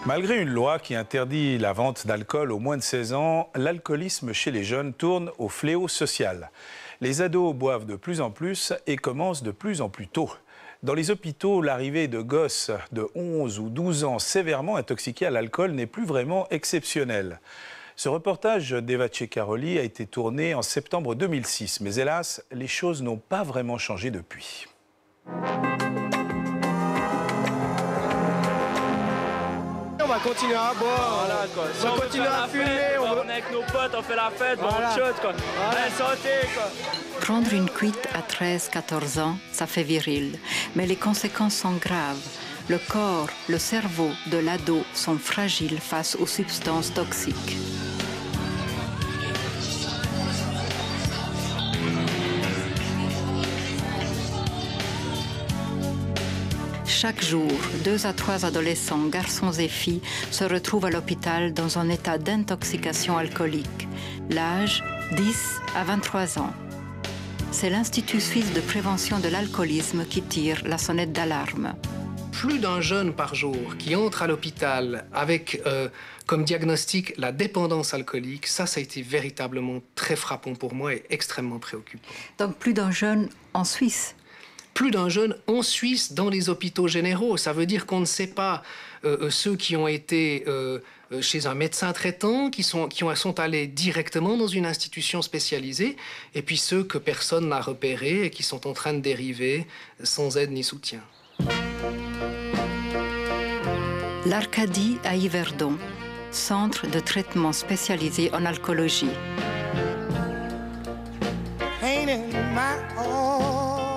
Malgré une loi qui interdit la vente d'alcool aux moins de 16 ans, l'alcoolisme chez les jeunes tourne au fléau social. Les ados boivent de plus en plus et commencent de plus en plus tôt. Dans les hôpitaux, l'arrivée de gosses de 11 ou 12 ans sévèrement intoxiqués à l'alcool n'est plus vraiment exceptionnelle. Ce reportage d'Eva Ceccaroli a été tourné en septembre 2006, mais hélas, les choses n'ont pas vraiment changé depuis. On va continuer à boire, voilà, quoi. on va continuer à fumer, on est avec nos potes, on fait la fête, voilà. on chute, quoi. Allez, santé, quoi. Prendre une cuite à 13-14 ans, ça fait viril, mais les conséquences sont graves. Le corps, le cerveau de l'ado sont fragiles face aux substances toxiques. Chaque jour, 2 à 3 adolescents, garçons et filles, se retrouvent à l'hôpital dans un état d'intoxication alcoolique. L'âge, 10 à 23 ans. C'est l'Institut suisse de prévention de l'alcoolisme qui tire la sonnette d'alarme. Plus d'un jeune par jour qui entre à l'hôpital avec comme diagnostic la dépendance alcoolique, ça a été véritablement très frappant pour moi et extrêmement préoccupant. Donc plus d'un jeune en Suisse. Plus d'un jeune en Suisse dans les hôpitaux généraux. Ça veut dire qu'on ne sait pas ceux qui ont été chez un médecin traitant, qui sont allés directement dans une institution spécialisée, et puis ceux que personne n'a repérés et qui sont en train de dériver sans aide ni soutien. L'Arcadie à Yverdon, centre de traitement spécialisé en alcoolologie.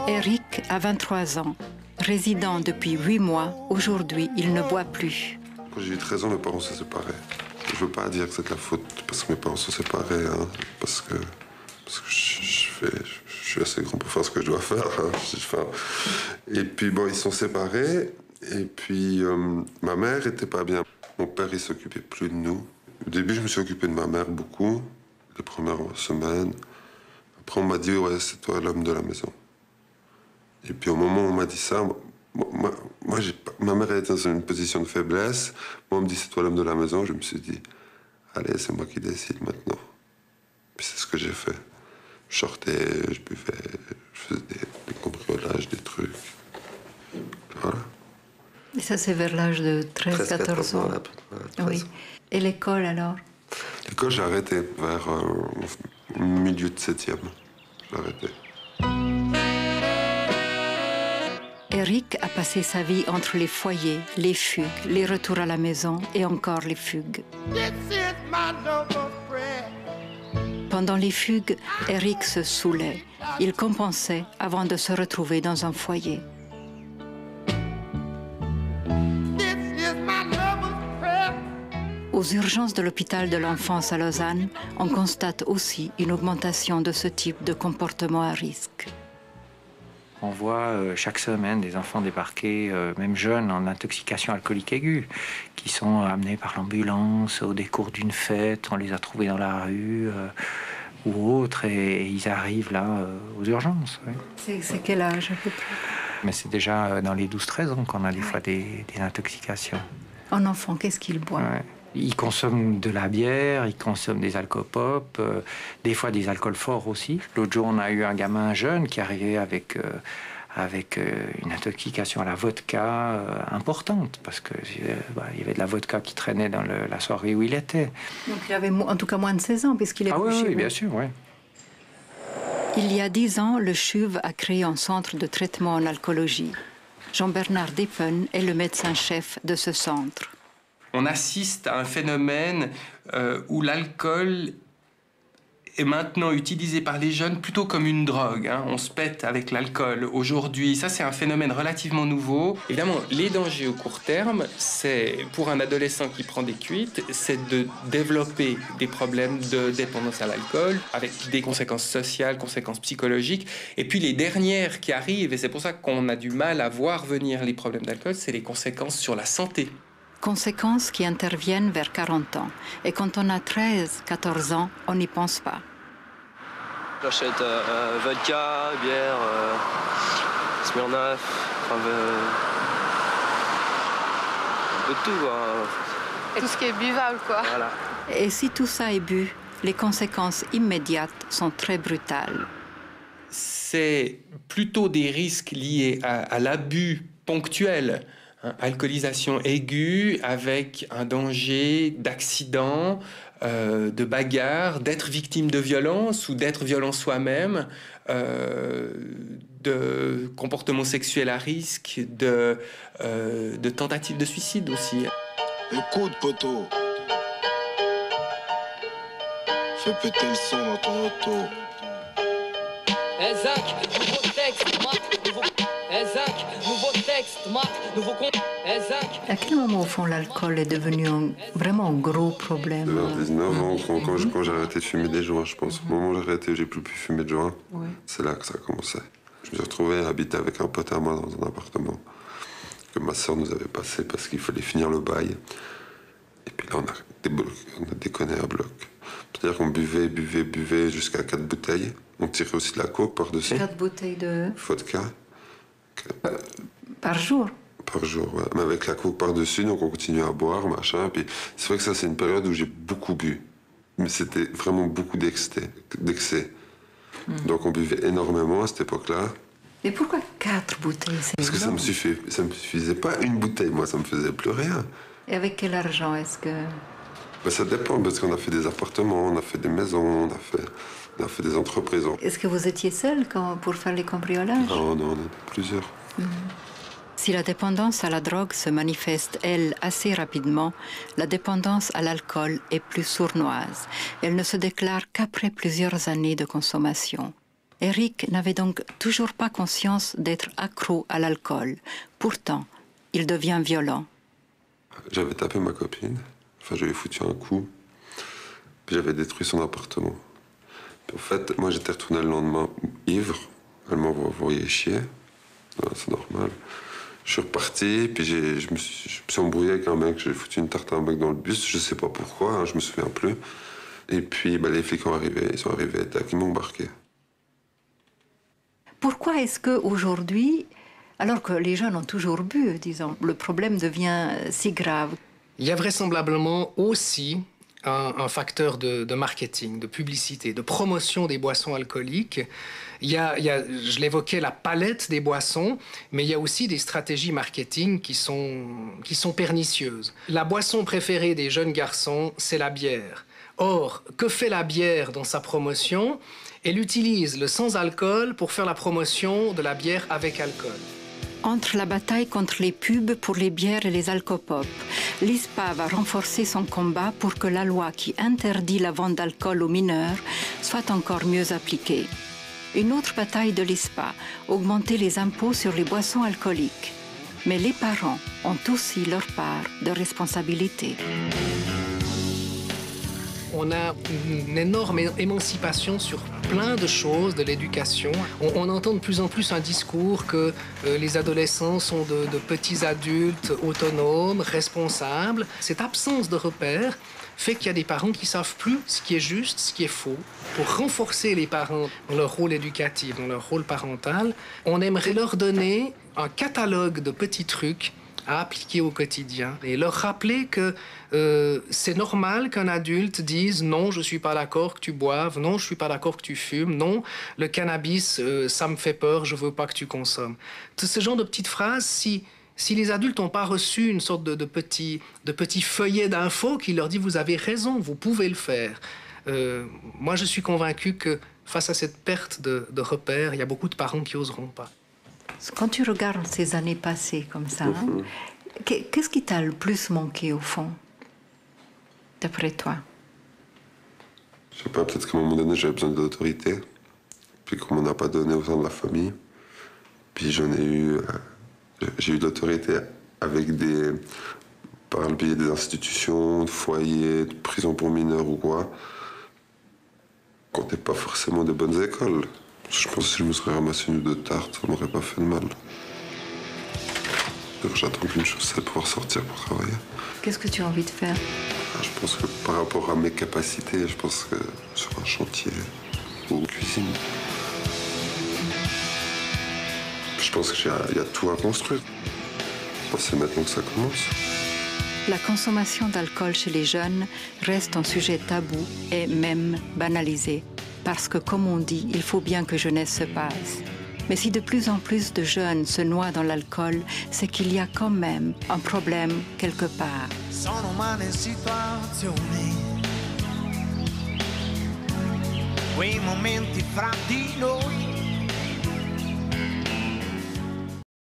Eric a 23 ans. Résident depuis 8 mois, aujourd'hui, il ne boit plus. Quand j'ai eu 13 ans, mes parents se séparaient. Je ne veux pas dire que c'est de la faute parce que mes parents se séparaient, hein, parce que je suis assez grand pour faire ce que je dois faire. Hein. Et puis, bon, ils sont séparés. Et puis, ma mère était pas bien. Mon père, il s'occupait plus de nous. Au début, je me suis occupé de ma mère beaucoup, les premières semaines. Après, on m'a dit, ouais, c'est toi l'homme de la maison. Et puis au moment où on m'a dit ça, ma mère était dans une position de faiblesse. Moi, on me dit c'est toi l'homme de la maison. Je me suis dit, allez, c'est moi qui décide maintenant. Puis c'est ce que j'ai fait. Je sortais, je buvais, je faisais des cambriolages, des trucs. Voilà. Et ça, c'est vers l'âge de 13-14 ans. Voilà, oui. Et l'école alors? L'école, j'ai arrêté vers milieu de 7e. J'ai arrêté. Eric a passé sa vie entre les foyers, les fugues, les retours à la maison et encore les fugues. Pendant les fugues, Eric se saoulait. Il compensait avant de se retrouver dans un foyer. Aux urgences de l'hôpital de l'enfance à Lausanne, on constate aussi une augmentation de ce type de comportement à risque. On voit chaque semaine des enfants débarquer, même jeunes, en intoxication alcoolique aiguë, qui sont amenés par l'ambulance au décours d'une fête, on les a trouvés dans la rue ou autre, et ils arrivent là aux urgences. Oui. C'est quel âge à peu près? Mais c'est déjà dans les 12-13 ans qu'on a des fois des intoxications. Un enfant, qu'est-ce qu'il boit? Ouais. Ils consomment de la bière, ils consomment des alcopop, des fois des alcools forts aussi. L'autre jour, on a eu un gamin jeune qui arrivait avec une intoxication à la vodka importante, parce qu'il y avait de la vodka qui traînait dans la soirée où il était. Donc il avait en tout cas moins de 16 ans, puisqu'il est oui, chez vous. Bien sûr, oui. Il y a 10 ans, le CHUV a créé un centre de traitement en alcoolologie. Jean-Bernard Depen est le médecin-chef de ce centre. On assiste à un phénomène où l'alcool est maintenant utilisé par les jeunes plutôt comme une drogue. Hein. On se pète avec l'alcool aujourd'hui. Ça, c'est un phénomène relativement nouveau. Évidemment, les dangers au court terme, c'est pour un adolescent qui prend des cuites, c'est de développer des problèmes de dépendance à l'alcool, avec des conséquences sociales, conséquences psychologiques. Et puis les dernières qui arrivent, et c'est pour ça qu'on a du mal à voir venir les problèmes d'alcool, c'est les conséquences sur la santé. Conséquences qui interviennent vers 40 ans. Et quand on a 13-14 ans, on n'y pense pas. J'achète vodka, bière, Smirnoff, un peu de tout, quoi. Tout ce qui est buvable, quoi. Voilà. Et si tout ça est bu, les conséquences immédiates sont très brutales. C'est plutôt des risques liés à l'abus ponctuel, hein, alcoolisation aiguë avec un danger d'accident, de bagarre, d'être victime de violence ou d'être violent soi-même, de comportements sexuels à risque, de tentatives de suicide aussi. Écoute, poteau. Fais péter le son dans ton auto. Zach, nouveau texte, Zach, nouveau texte, nouveau compte. Zach. À quel moment, au fond, l'alcool est devenu vraiment un gros problème? Vers 19 ans, quand j'ai arrêté de fumer des joints, je pense. Au moment où j'ai arrêté, j'ai plus pu fumer de joints. Ouais. C'est là que ça a commencé. Je me suis retrouvé à habiter avec un pote à moi dans un appartement que ma sœur nous avait passé parce qu'il fallait finir le bail. Et puis là, on a déconné à bloc. C'est-à-dire qu'on buvait jusqu'à 4 bouteilles. On tirait aussi de la coke par-dessus. 4 bouteilles de vodka. Par jour? Par jour, ouais. Mais avec la coke par-dessus, donc on continuait à boire, machin. Et puis c'est vrai que ça, c'est une période où j'ai beaucoup bu. Mais c'était vraiment beaucoup d'excès. Donc on buvait énormément à cette époque-là. Et pourquoi 4 bouteilles? Parce que ça me suffisait pas une bouteille, moi, ça me faisait plus rien. Et avec quel argent est-ce que... Ben, ça dépend, parce qu'on a fait des appartements, on a fait des maisons, on a fait des entreprises. Est-ce que vous étiez seul pour faire les cambriolages? Non, on était plusieurs. Si la dépendance à la drogue se manifeste, elle, assez rapidement, la dépendance à l'alcool est plus sournoise. Elle ne se déclare qu'après plusieurs années de consommation. Eric n'avait donc toujours pas conscience d'être accro à l'alcool. Pourtant, il devient violent. J'avais tapé ma copine, enfin je lui ai foutu un coup, puis j'avais détruit son appartement. Puis, en fait, moi j'étais retourné le lendemain ivre, elle m'a envoyé chier, c'est normal. Je suis reparti, puis je me suis embrouillé avec un mec, j'ai foutu une tarte à un mec dans le bus, je sais pas pourquoi, hein, je me souviens plus. Et puis les flics ils sont arrivés, ils m'ont embarqué. Pourquoi est-ce qu'aujourd'hui, alors que les jeunes ont toujours bu, disons, le problème devient si grave? Il y a vraisemblablement aussi un facteur de marketing, de publicité, de promotion des boissons alcooliques. Il y a, je l'évoquais, la palette des boissons, mais il y a aussi des stratégies marketing qui sont pernicieuses. La boisson préférée des jeunes garçons, c'est la bière. Or, que fait la bière dans sa promotion? Elle utilise le sans-alcool pour faire la promotion de la bière avec alcool. Entre la bataille contre les pubs pour les bières et les alcopop, l'ISPA va renforcer son combat pour que la loi qui interdit la vente d'alcool aux mineurs soit encore mieux appliquée. Une autre bataille de l'ISPA, augmenter les impôts sur les boissons alcooliques. Mais les parents ont aussi leur part de responsabilité. On a une énorme émancipation sur plein de choses de l'éducation. On entend de plus en plus un discours que les adolescents sont de petits adultes autonomes, responsables. Cette absence de repères fait qu'il y a des parents qui ne savent plus ce qui est juste, ce qui est faux. Pour renforcer les parents dans leur rôle éducatif, dans leur rôle parental, on aimerait leur donner un catalogue de petits trucs à appliquer au quotidien et leur rappeler que c'est normal qu'un adulte dise « Non, je ne suis pas d'accord que tu boives. Non, je ne suis pas d'accord que tu fumes. Non, le cannabis, ça me fait peur. Je ne veux pas que tu consommes. » Tout ce genre de petites phrases, si les adultes n'ont pas reçu une sorte de petit feuillet d'infos qui leur dit « Vous avez raison, vous pouvez le faire. » Moi, je suis convaincu que face à cette perte de repères, il y a beaucoup de parents qui n'oseront pas. Quand tu regardes ces années passées comme ça, qu'est-ce qui t'a le plus manqué au fond, d'après toi? Je sais pas, peut-être qu'à un moment donné j'avais besoin d'autorité, puis qu'on m'en a pas donné au sein de la famille. Puis j'ai eu de l'autorité par le biais des institutions, de foyers, de prisons pour mineurs ou quoi. Quand t'es pas forcément des bonnes écoles. Je pense que si je me serais ramassé une ou deux tartes, ça m'aurait pas fait de mal. J'attends qu'une chose, c'est de pouvoir sortir pour travailler. Qu'est-ce que tu as envie de faire? Je pense que par rapport à mes capacités, je pense que sur un chantier ou une cuisine. Je pense qu'il y a tout à construire. C'est maintenant que ça commence. La consommation d'alcool chez les jeunes reste un sujet tabou et même banalisé, parce que, comme on dit, il faut bien que jeunesse se passe. Mais si de plus en plus de jeunes se noient dans l'alcool, c'est qu'il y a quand même un problème quelque part. Sono umane situazioni, quei momenti fra di noi